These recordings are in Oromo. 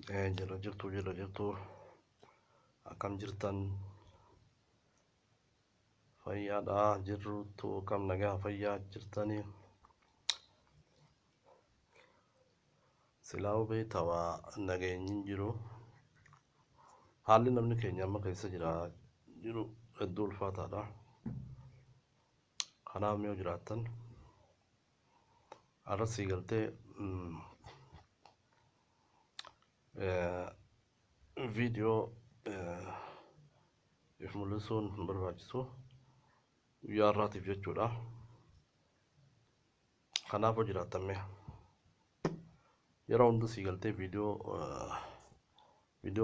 jira jirtu akkam jirtan fayyaadha jirtu kam nagaa fayyaa jirtanii silaa beektawa nageenyin jiru haalli namni keenya amma keessa jiru hedduu ulfaataadha kanaaf yoo jiraattan arrasii galtee viidiyoo if mul'isuun barbaachisu guyyaa har'aatiif jechuudha kanaaf yoo jiraattan yeroo hunda sii galtee viidiyoo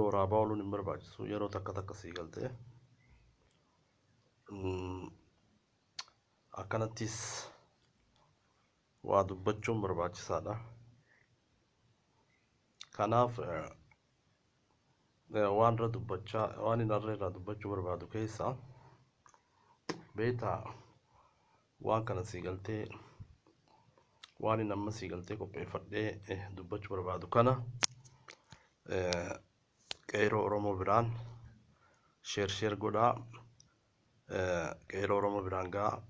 waraabaa ooluun hin barbaachisu yeroo takka sii galtee akkanattis waa dubbachuun barbaachisaadha kanaaf waan irra dubbachuu barbaadu keessaa beektaa waan kana sii galtee waan inni amma sii galtee qopheeffadhee dubbachuu barbaadu kana qeeyroo Oromoo biraan sheer godhaa qeeyroo Oromoo biraan gahaa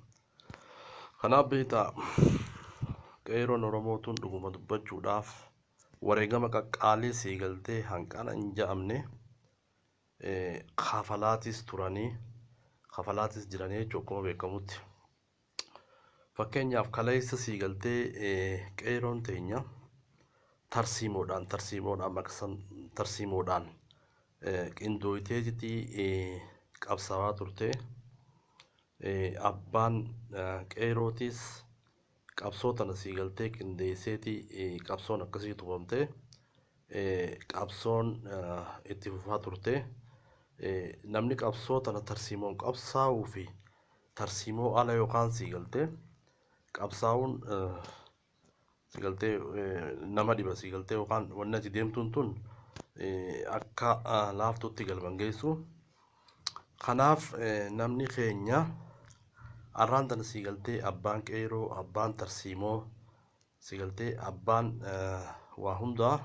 kanaaf beektaa qeeyroon Oromootuun dhuguma dubbachuudhaaf wareegama qaqqaalii sii galtee hanqana hin ja'amne kafalaatis turanii kafalaatis jiranii jechuun akkuma beekamutti fakkeenyaaf kaleessa sii galtee qeeyroon teenya tarsiimoodhaan qindooyiteetii qabsaawaa turte abbaan qeeyrootis qabsoo tana sii galtee qindeesseetii qabsoon akkasii tufamte qabsoon itti fufaa turte namni qabsoo tana tarsiimoon qabsaa'uu fi tarsiimoo ala yookaan sii galtee qabsaa'uun sii galtee nama dhiba sii galtee yookaan wanni ati deemtuun tun akka laaftuutti galman geessu kanaaf namni keenya arraan tana sii galtee abbaan qeeyroo abbaan tarsiimoo sii galtee abbaan waa hundaa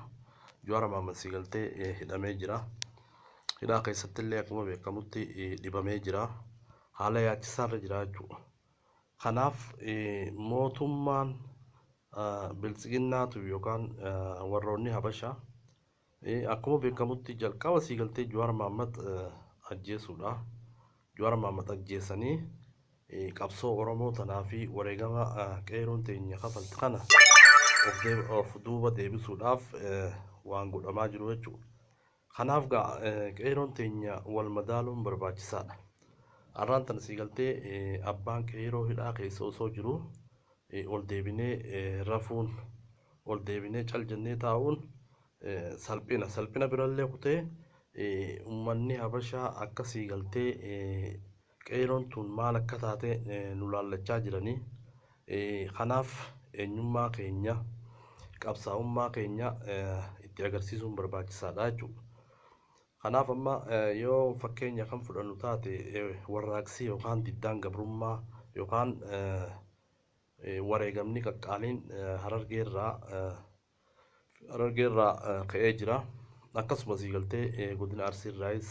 Jawaar Mohaammed sii galtee hidhamee jira hidhaa keessatti illee akkuma beekamutti dhibamee jira haala yaachisaarra jira jechuudha kanaaf mootummaan biltsiginnaatu yookaan warroonni habashaa akkuma beekamutti jalqaba sii galtee Jawaar Mohaammed ajjeesuudha Jawaar Mohaammed ajjeesanii qabsoo Oromoo tanaa fi wareegama qeeyroon teenya kafalte kana of duuba deebisuudhaaf waan godhamaa jiru jechuudha kanaaf qeeyroon teenya wal madaaluun barbaachisaadha arraan tana sii galtee abbaan qeeyroo hidhaa keessa osoo jiru ol deebinee rafuun ol deebinee cal jennee taa'uun salphina birallee kutee ummanni habashaa akka sii galtee qeeyroon tun maal akka taate nu laallachaa jiranii kanaaf eenyummaa keenya qabsaa'ummaa keenya itti agarsiisuun barbaachisaadha jechuudha kanaaf amma yoo fakkeenya kan fudhannu taate warraaqsii yookaan diddaan gabrummaa yookaan wareegamni qaqqaaliin harargeerraa ka'ee jira akkasumas sii galtee godina Arsiirraayis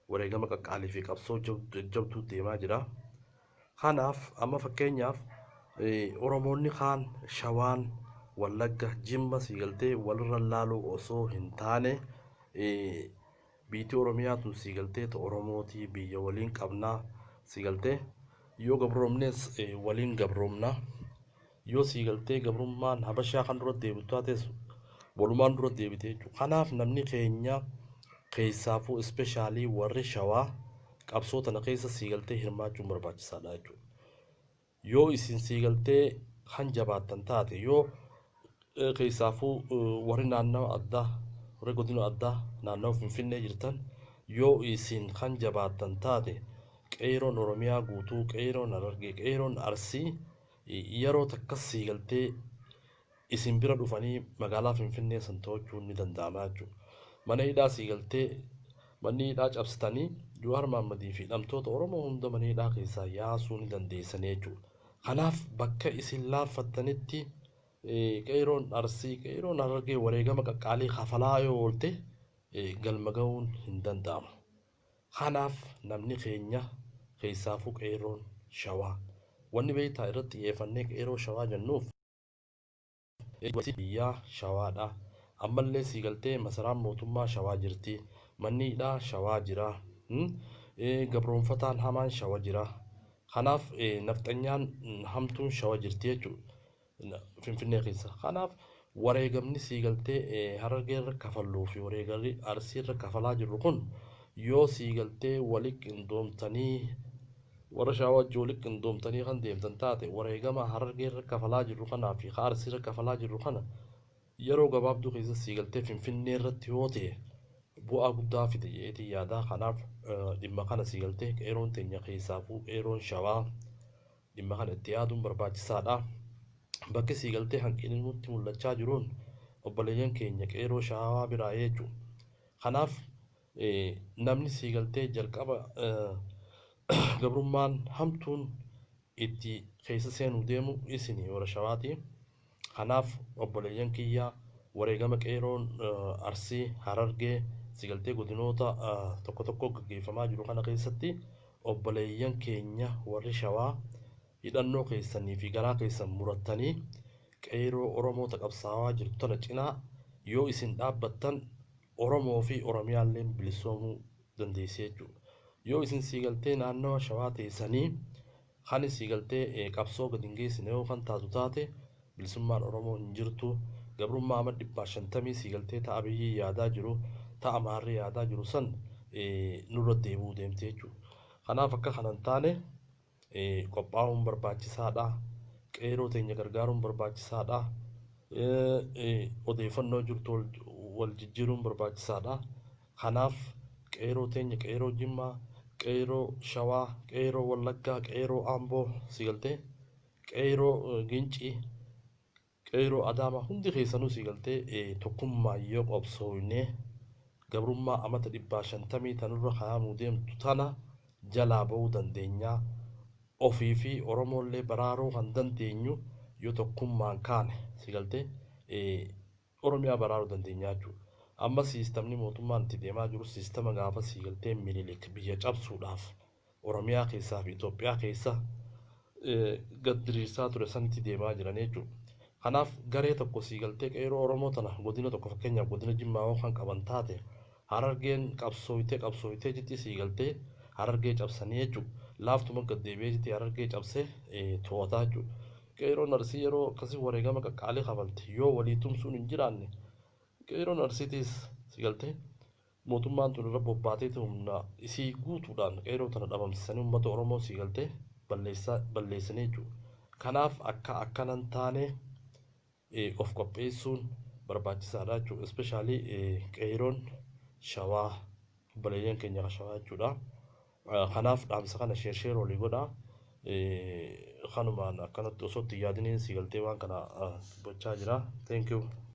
wareegama qaqqaalii fi qabsoo jabduu deemaa jira kanaaf amma fakkeenyaaf Oromoonni kaan Shawaan Wallagga Jimma sii galtee walirra laaluu osoo hin taane biitii Oromiyaatu sii galtee Oromootii biyya waliin qabnaa sii galtee yoo gabroomnes waliin gabroomna yoo sii galtee gabrummaan habashaa kan dura deebitu taates walumaan dura deebite jechuudha kanaaf namni keenya keessaafuu ispeeshaalii warri Shawaa qabsoo tana keessa sii galtee hirmaachuun barbaachisaadha jechuudha yoo isin sii galtee kan jabaattan taate yoo keessaafuu warri naannawa addaa warri godina addaa naannawa Finfinnee jirtan yoo isin kan jabaattan taate qeeyroon Oromiyaa guutuu qeeyroon Harargee qeeyroon Arsii yeroo takkas sii galtee isin bira dhufanii magaalaa Finfinnee san to'achuun ni danda'ama jechuudha mana hidhaa sii galtee manni hidhaa cabsitanii Jawaar Mohaammadii fi hidhamtoota Oromoo hunda mana hidhaa keessaa yaasuu ni dandeessanii jechuudha kanaaf bakka isin laaffattanitti qeeyroon Arsii qeeyroon Harargee wareegama qaqqaalii kafalaa yoo oolte galma ga'uun hin danda'amu. Kanaaf namni keenya keessaafuu qeerroon shawaa wanni beektaa irratti xiyyeeffannee qeerroo shawaa jennuuf biyyaa shawaadha. Ammallee siigaltee masaraan mootummaa shawaa jirti. Manniidhaa shawaa jira. Gabroonfataan hamaan shawa jira. Kanaaf nafxanyaan hamtuun shawa jirti jechuudha Finfinnee keessa. Kanaaf wareegamni siigaltee Harargee irra kafalluu fi wareegamni Arsii irra kafalaa jirru kun yoo siigaltee walitti qindoomtanii warra shawaa wajjin walitti qindoomtanii kan deemtan taate wareegama Harargee irra kafalaa jirru kanaa fi Arsii irra kafalaa jirru kana yeroo gabaabduu keessa siigaltee Finfinnee irratti yoo ta'e bu'aa guddaa fide jedheetii yaada. Kanaaf dhimma kana siigaltee qeerroon teenya keessaafuu qeerroon shawaa dhimma kana itti yaaduun barbaachisaadha. Bakki siigaltee hanqinni nutti mul'achaa jiruun obboleeyyan keenya qeerroo shawaa biraa jechuudha. Kanaaf namni siigaltee jalqaba gabrummaan hamtuun itti keessa seenuu deemu isinii warra shawaati. Kanaaf obboleeyyan kiyyaa wareegama qeerroon Arsii Harargee siigaltee godinoota tokko tokko gaggeeffamaa jiru kana keessatti obboleeyyan keenya warri shawaa hidhannoo keessanii fi garaa keessan murattanii qeerroo Oromoota qabsaawaa jirtu tana cinaa yoo isin dhaabbattan Oromoo fi Oromiyaallee bilisoomuu dandeessee jechuudha. Yoo isin siigaltee naannawa shawaa teessanii kan siigaltee qabsoo gadi hin geessine yoo kan taatu taate bilisummaan Oromoo hin jirtu. Gabrummaa amma 150 siigaltee ta'a biyyi yaadaa jiru ta'a maarree yaadaa jiru san nurra deebi'uu deemte jechuudha. Kanaaf akka kanan taane qophaa'uun barbaachisaadha. Qeerroo teenya gargaaruun barbaachisaadha. Odeeffannoo jirtu wal jijjiiruun barbaachisaadha. Kanaaf qeerroo teenya qeerroo Jimmaa, qeerroo Shawaa, qeerroo Wallaggaa, qeerroo Amboo siigaltee qeerroo Gincii, qeerroo Adaamaa hundi keessanuu siigaltee tokkummaa yoo qabsoofne gabrummaa amata 150 tanurra kaa'amuu deemtu tana jalaa ba'uu dandeenya. Ofii fi Oromoollee baraaruu kan dandeenyu yoo tokkummaan kaane siigaltee Oromiyaa baraaruu dandeenya jechuudha. Amma siistamni mootummaan itti deemaa jiru siistama gaafa siigaltee Minilik biyya cabsuudhaaf Oromiyaa keessaa fi Itoophiyaa keessa gad diriirsaa ture sanitti deemaa jiran jechuudha. Kanaaf garee tokko siigaltee qeerroo Oromoo tana godina tokko fakkeenyaaf godina Jimmaa kan qaban taate Harargeen qabsooytee jetti siigaltee Harargee cabsanii jechuudha. Laaftuma gad deebi'ee jetti Harargee cabsee to'ataa jechuudha. Qeerroon Arsii yeroo akkasii wareegama qaqqaalee kafalti yoo walii tumsuun hin jiraanne qeerroon Arsiitiis siigaltee mootummaan tun irra bobbaatee humna isii guutuudhaan qeerroo tana dhabamsiisanii uummata Oromoo siigaltee balleessanii jechuudha. Kanaaf akkanan taane of qopheessuun barbaachisaadha jechuudha. Especially qeerroon shawaa obboleeyyan keenya shawaa jechuudha. Kanaaf dhaamsa kana sheer olii godhaa. Kanumaan akkanatti osoo itti yaadiniin siigaltee waan kana dubbachaa jira. Thank you.